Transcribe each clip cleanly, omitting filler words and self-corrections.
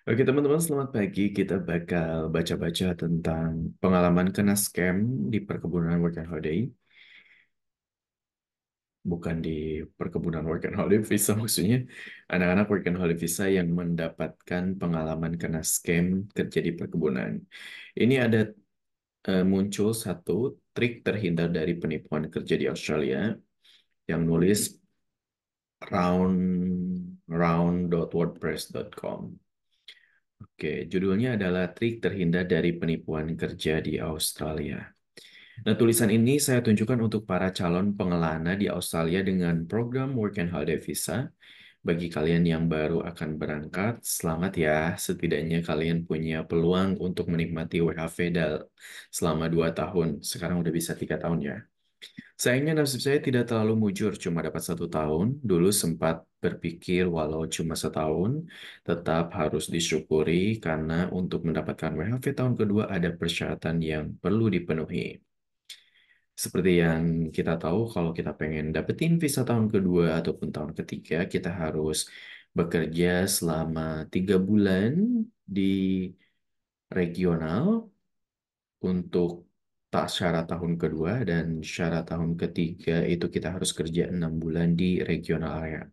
Oke teman-teman, selamat pagi. Kita bakal baca-baca tentang pengalaman kena scam di perkebunan work and holiday. Bukan di perkebunan work and holiday visa maksudnya. Anak-anak work and holiday visa yang mendapatkan pengalaman kena scam kerja di perkebunan. Ini ada muncul satu trik terhindar dari penipuan kerja di Australia yang nulis round.wordpress.com. Oke, judulnya adalah trik terhindar dari penipuan kerja di Australia. Nah, tulisan ini saya tunjukkan untuk para calon pengelana di Australia dengan program Work and Holiday Visa. Bagi kalian yang baru akan berangkat, selamat ya. Setidaknya kalian punya peluang untuk menikmati WHV selama 2 tahun. Sekarang udah bisa 3 tahun ya. Sayangnya nasib saya tidak terlalu mujur, cuma dapat 1 tahun. Dulu sempat berpikir walau cuma setahun, tetap harus disyukuri karena untuk mendapatkan WHV tahun kedua ada persyaratan yang perlu dipenuhi. Seperti yang kita tahu, kalau kita pengen dapetin visa tahun kedua ataupun tahun ketiga, kita harus bekerja selama 3 bulan di regional untuk tak syarat tahun kedua dan syarat tahun ketiga itu kita harus kerja 6 bulan di regional area.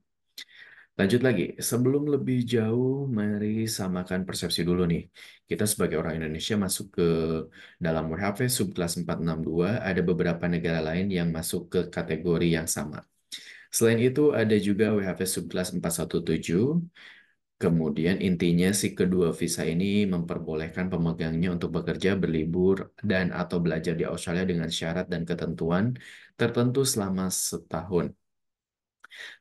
Lanjut lagi, sebelum lebih jauh, mari samakan persepsi dulu nih. Kita sebagai orang Indonesia masuk ke dalam WHV subkelas 462, ada beberapa negara lain yang masuk ke kategori yang sama. Selain itu, ada juga WHV subkelas 417. Kemudian intinya si kedua visa ini memperbolehkan pemegangnya untuk bekerja, berlibur, dan atau belajar di Australia dengan syarat dan ketentuan tertentu selama setahun.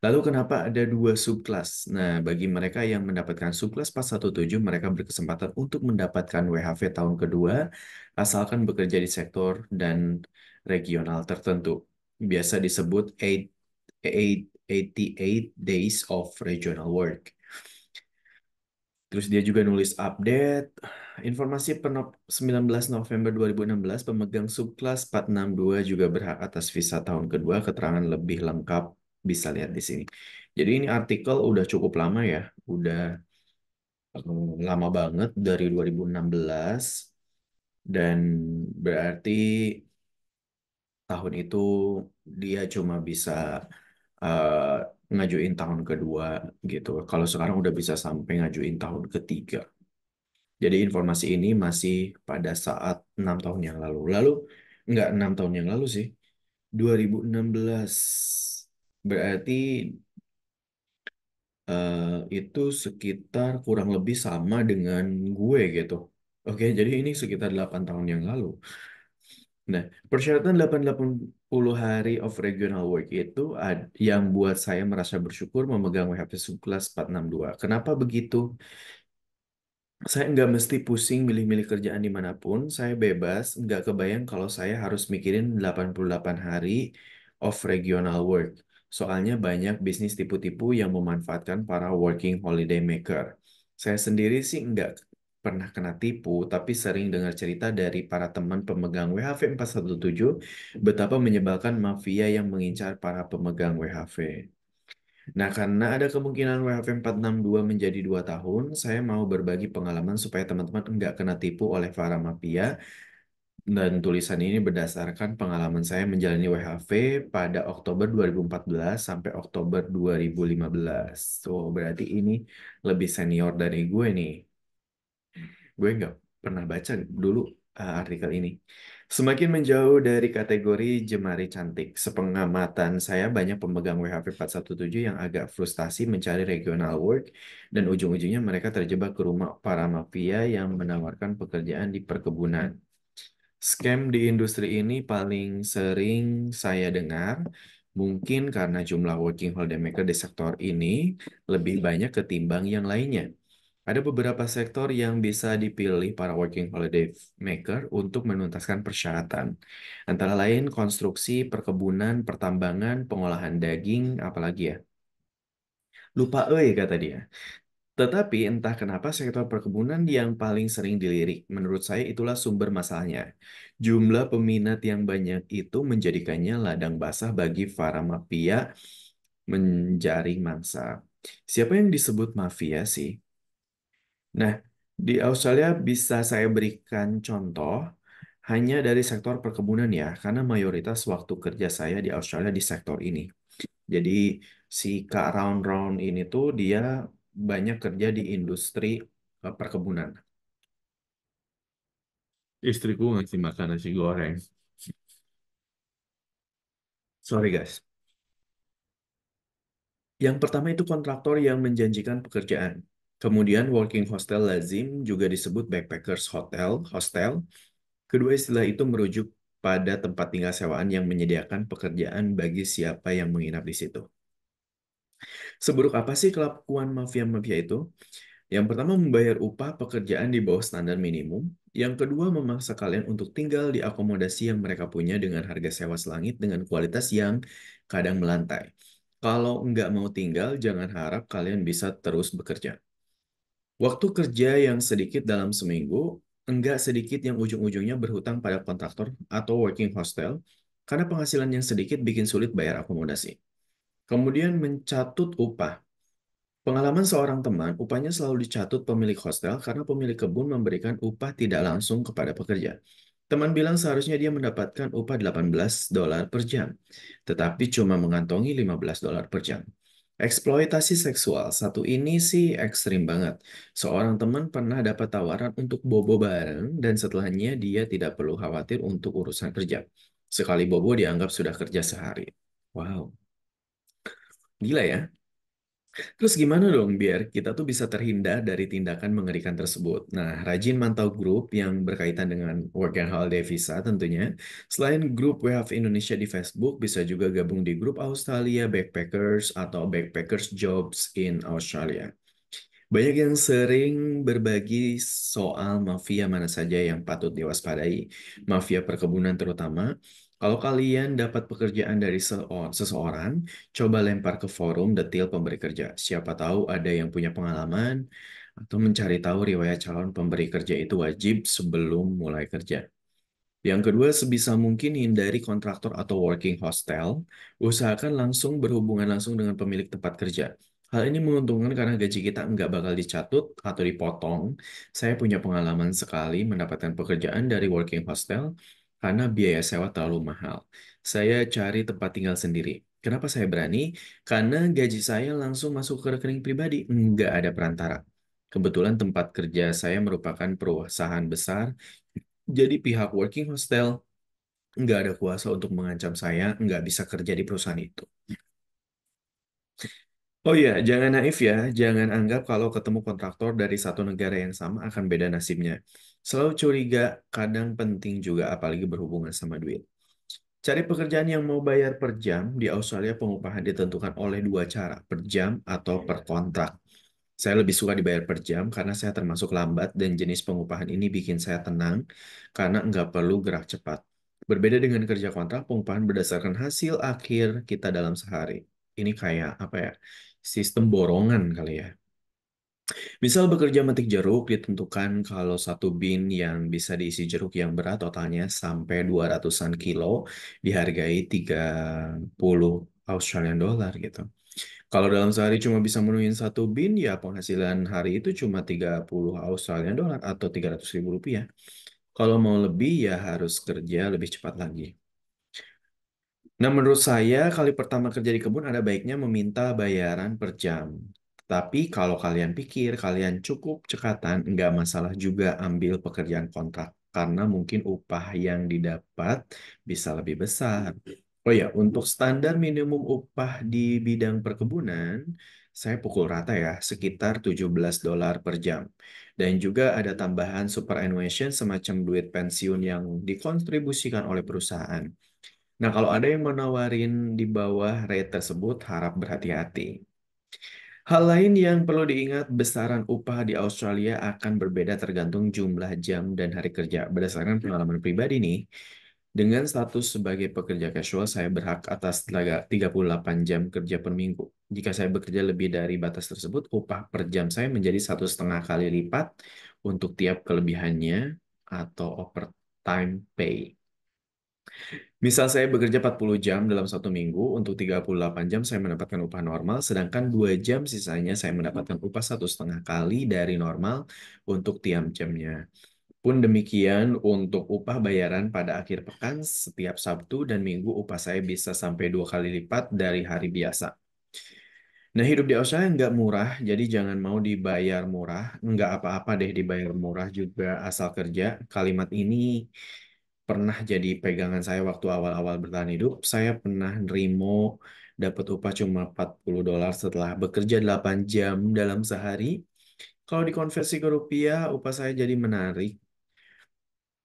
Lalu kenapa ada 2 subkelas? Nah, bagi mereka yang mendapatkan subkelas 417, mereka berkesempatan untuk mendapatkan WHV tahun kedua, asalkan bekerja di sektor dan regional tertentu. Biasa disebut 88 days of regional work. Terus dia juga nulis update. Informasi per 19 November 2016, pemegang subkelas 462 juga berhak atas visa tahun kedua. Keterangan lebih lengkap bisa lihat di sini. Jadi ini artikel udah cukup lama ya. Udah lama banget dari 2016. Dan berarti tahun itu dia cuma bisa eh, ngajuin tahun kedua gitu. Kalau sekarang udah bisa sampai ngajuin tahun ketiga. Jadi informasi ini masih pada saat 6 tahun yang lalu. Lalu nggak 6 tahun yang lalu sih, 2016. Berarti eh, itu sekitar kurang lebih sama dengan gue gitu. Oke, jadi ini sekitar 8 tahun yang lalu. Nah, persyaratan 80 hari of regional work itu yang buat saya merasa bersyukur memegang WHP subkelas 462. Kenapa begitu? Saya nggak mesti pusing milih-milih kerjaan dimanapun, saya bebas, nggak kebayang kalau saya harus mikirin 88 hari of regional work. Soalnya banyak bisnis tipu-tipu yang memanfaatkan para working holiday maker. Saya sendiri sih nggak pernah kena tipu, tapi sering dengar cerita dari para teman pemegang WHV 417 betapa menyebalkan mafia yang mengincar para pemegang WHV. Nah, karena ada kemungkinan WFM 462 menjadi 2 tahun, saya mau berbagi pengalaman supaya teman-teman nggak kena tipu oleh para mafia. Dan tulisan ini berdasarkan pengalaman saya menjalani WHV pada Oktober 2014 sampai Oktober 2015. So, berarti ini lebih senior dari gue nih. Gue nggak pernah baca dulu artikel ini. Semakin menjauh dari kategori jemari cantik, sepengamatan saya banyak pemegang WHV 417 yang agak frustasi mencari regional work dan ujung-ujungnya mereka terjebak ke rumah para mafia yang menawarkan pekerjaan di perkebunan. Scam di industri ini paling sering saya dengar, mungkin karena jumlah working holiday maker di sektor ini lebih banyak ketimbang yang lainnya. Ada beberapa sektor yang bisa dipilih para working holiday maker untuk menuntaskan persyaratan. Antara lain konstruksi, perkebunan, pertambangan, pengolahan daging, apalagi ya. Lupa kata dia. Tetapi entah kenapa sektor perkebunan yang paling sering dilirik. Menurut saya itulah sumber masalahnya. Jumlah peminat yang banyak itu menjadikannya ladang basah bagi para mafia menjaring mangsa. Siapa yang disebut mafia sih? Nah, di Australia bisa saya berikan contoh hanya dari sektor perkebunan ya, karena mayoritas waktu kerja saya di Australia di sektor ini. Jadi si Kak Round Round ini tuh dia banyak kerja di industri perkebunan. Istriku ngasih makan nasi goreng. Sorry guys. Yang pertama itu kontraktor yang menjanjikan pekerjaan. Kemudian working hostel lazim juga disebut backpackers hostel. Kedua istilah itu merujuk pada tempat tinggal sewaan yang menyediakan pekerjaan bagi siapa yang menginap di situ. Seburuk apa sih kelakuan mafia-mafia itu? Yang pertama membayar upah pekerjaan di bawah standar minimum. Yang kedua memaksa kalian untuk tinggal di akomodasi yang mereka punya dengan harga sewa selangit dengan kualitas yang kadang melantai. Kalau nggak mau tinggal, jangan harap kalian bisa terus bekerja. Waktu kerja yang sedikit dalam seminggu, enggak sedikit yang ujung-ujungnya berhutang pada kontraktor atau working hostel, karena penghasilan yang sedikit bikin sulit bayar akomodasi. Kemudian mencatut upah. Pengalaman seorang teman, upahnya selalu dicatut pemilik hostel karena pemilik kebun memberikan upah tidak langsung kepada pekerja. Teman bilang seharusnya dia mendapatkan upah $18 per jam, tetapi cuma mengantongi $15 per jam. Eksploitasi seksual satu ini sih ekstrim banget. Seorang teman pernah dapat tawaran untuk bobo bareng dan setelahnya dia tidak perlu khawatir untuk urusan kerja. Sekali bobo dianggap sudah kerja sehari. Wow, gila ya. Terus gimana dong biar kita tuh bisa terhindar dari tindakan mengerikan tersebut? Nah, rajin mantau grup yang berkaitan dengan work and holiday visa tentunya. Selain grup WFH Indonesia di Facebook, bisa juga gabung di grup Australia Backpackers atau Backpackers Jobs in Australia. Banyak yang sering berbagi soal mafia mana saja yang patut diwaspadai, mafia perkebunan terutama. Kalau kalian dapat pekerjaan dari seseorang, coba lempar ke forum detail pemberi kerja. Siapa tahu ada yang punya pengalaman atau mencari tahu riwayat calon pemberi kerja itu wajib sebelum mulai kerja. Yang kedua, sebisa mungkin hindari kontraktor atau working hostel. Usahakan langsung berhubungan langsung dengan pemilik tempat kerja. Hal ini menguntungkan karena gaji kita nggak bakal dicatut atau dipotong. Saya punya pengalaman sekali mendapatkan pekerjaan dari working hostel karena biaya sewa terlalu mahal. Saya cari tempat tinggal sendiri. Kenapa saya berani? Karena gaji saya langsung masuk ke rekening pribadi, nggak ada perantara. Kebetulan tempat kerja saya merupakan perusahaan besar jadi pihak working hostel nggak ada kuasa untuk mengancam saya nggak bisa kerja di perusahaan itu. Oh iya, jangan naif ya. Jangan anggap kalau ketemu kontraktor dari satu negara yang sama akan beda nasibnya. Selalu curiga, kadang penting juga apalagi berhubungan sama duit. Cari pekerjaan yang mau bayar per jam. Di Australia pengupahan ditentukan oleh dua cara, per jam atau per kontrak. Saya lebih suka dibayar per jam karena saya termasuk lambat dan jenis pengupahan ini bikin saya tenang karena nggak perlu gerak cepat. Berbeda dengan kerja kontrak, pengupahan berdasarkan hasil akhir kita dalam sehari. Ini kayak apa ya? Sistem borongan kali ya. Misal bekerja metik jeruk ditentukan kalau satu bin yang bisa diisi jeruk yang berat totalnya sampai 200-an kilo dihargai 30 Australian dollar gitu. Kalau dalam sehari cuma bisa menuhin satu bin, ya penghasilan hari itu cuma 30 Australian dollar atau 300 ribu rupiah. Kalau mau lebih, ya harus kerja lebih cepat lagi. Nah, menurut saya, kali pertama kerja di kebun ada baiknya meminta bayaran per jam. Tapi kalau kalian pikir kalian cukup cekatan, nggak masalah juga ambil pekerjaan kontrak. Karena mungkin upah yang didapat bisa lebih besar. Oh ya, untuk standar minimum upah di bidang perkebunan, saya pukul rata ya, sekitar $17 per jam. Dan juga ada tambahan superannuation semacam duit pensiun yang dikontribusikan oleh perusahaan. Nah, kalau ada yang menawarin di bawah rate tersebut, harap berhati-hati. Hal lain yang perlu diingat, besaran upah di Australia akan berbeda tergantung jumlah jam dan hari kerja. Berdasarkan pengalaman pribadi nih, dengan status sebagai pekerja casual, saya berhak atas 38 jam kerja per minggu. Jika saya bekerja lebih dari batas tersebut, upah per jam saya menjadi 1,5 kali lipat untuk tiap kelebihannya atau overtime pay. Misal saya bekerja 40 jam dalam satu minggu, untuk 38 jam saya mendapatkan upah normal, sedangkan 2 jam sisanya saya mendapatkan upah 1,5 kali dari normal untuk tiap jamnya. Pun demikian untuk upah bayaran pada akhir pekan, setiap Sabtu dan Minggu upah saya bisa sampai 2 kali lipat dari hari biasa. Nah, hidup di Australia nggak murah, jadi jangan mau dibayar murah. Nggak apa-apa deh dibayar murah juga asal kerja. Kalimat ini pernah jadi pegangan saya waktu awal-awal bertahan hidup. Saya pernah nerimo dapat upah cuma $40 setelah bekerja 8 jam dalam sehari. Kalau dikonversi ke rupiah, upah saya jadi menarik.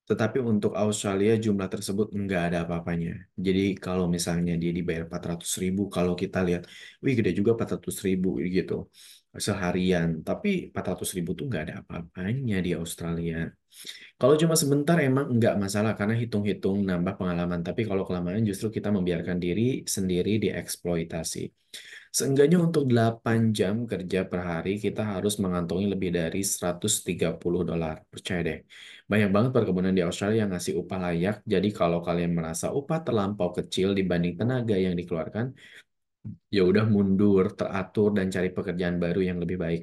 Tetapi untuk Australia jumlah tersebut nggak ada apa-apanya. Jadi kalau misalnya dia dibayar 400.000, kalau kita lihat, wih gede juga 400.000 gitu seharian. Tapi 400.000 tuh nggak ada apa-apanya di Australia. Kalau cuma sebentar emang nggak masalah karena hitung-hitung nambah pengalaman. Tapi kalau kelamaan justru kita membiarkan diri sendiri dieksploitasi. Seenggaknya untuk 8 jam kerja per hari kita harus mengantongi lebih dari $130. Percaya deh. Banyak banget perkebunan di Australia yang ngasih upah layak. Jadi kalau kalian merasa upah terlampau kecil dibanding tenaga yang dikeluarkan, ya udah mundur, teratur dan cari pekerjaan baru yang lebih baik.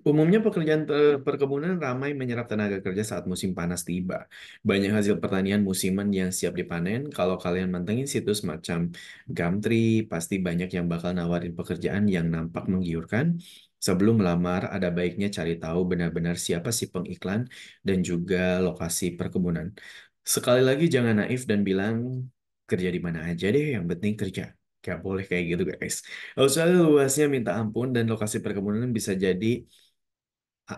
Umumnya pekerjaan perkebunan ramai menyerap tenaga kerja saat musim panas tiba. Banyak hasil pertanian musiman yang siap dipanen. Kalau kalian mantengin situs macam Gumtree, pasti banyak yang bakal nawarin pekerjaan yang nampak menggiurkan. Sebelum melamar, ada baiknya cari tahu benar-benar siapa si pengiklan dan juga lokasi perkebunan. Sekali lagi jangan naif dan bilang kerja di mana aja deh, yang penting kerja. Gak boleh kayak gitu guys. Australia luasnya minta ampun dan lokasi perkebunan bisa jadi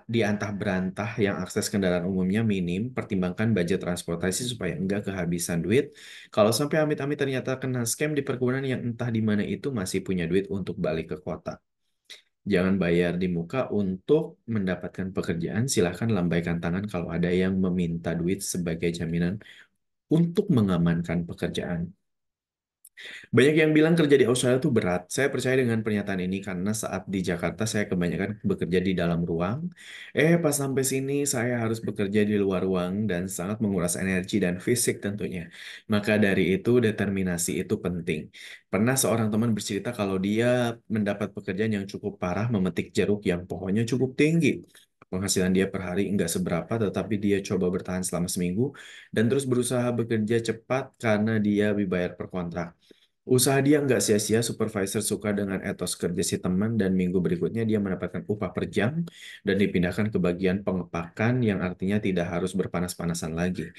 di antah berantah yang akses kendaraan umumnya minim, pertimbangkan budget transportasi supaya enggak kehabisan duit. Kalau sampai amit-amit ternyata kena scam di perkebunan yang entah di mana itu masih punya duit untuk balik ke kota. Jangan bayar di muka untuk mendapatkan pekerjaan, silahkan lambaikan tangan kalau ada yang meminta duit sebagai jaminan untuk mengamankan pekerjaan. Banyak yang bilang kerja di Australia itu berat. Saya percaya dengan pernyataan ini karena saat di Jakarta saya kebanyakan bekerja di dalam ruang. Pas sampai sini saya harus bekerja di luar ruang dan sangat menguras energi dan fisik tentunya. Maka dari itu determinasi itu penting. Pernah seorang teman bercerita kalau dia mendapat pekerjaan yang cukup parah memetik jeruk yang pohonnya cukup tinggi. Penghasilan dia per hari enggak seberapa, tetapi dia coba bertahan selama seminggu dan terus berusaha bekerja cepat karena dia dibayar per kontrak. Usaha dia nggak sia-sia, supervisor suka dengan etos kerja si teman, dan minggu berikutnya dia mendapatkan upah per jam dan dipindahkan ke bagian pengepakan yang artinya tidak harus berpanas-panasan lagi.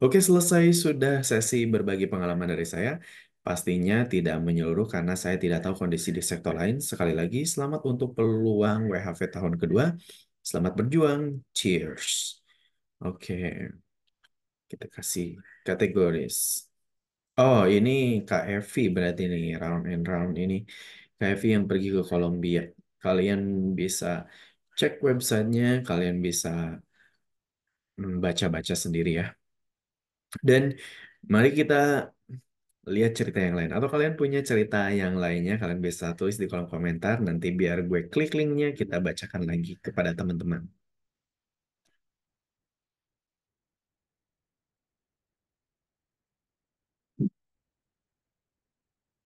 Oke, selesai sudah sesi berbagi pengalaman dari saya. Pastinya tidak menyeluruh karena saya tidak tahu kondisi di sektor lain. Sekali lagi, selamat untuk peluang WHV tahun kedua. Selamat berjuang. Cheers. Oke, kita kasih kategoris. Oh, ini Kak Evi berarti nih, round and round ini. Kak Evi yang pergi ke Kolombia. Kalian bisa cek websitenya, kalian bisa baca-baca sendiri ya. Dan mari kita lihat cerita yang lain. Atau kalian punya cerita yang lainnya, kalian bisa tulis di kolom komentar. Nanti biar gue klik linknya, kita bacakan lagi kepada teman-teman.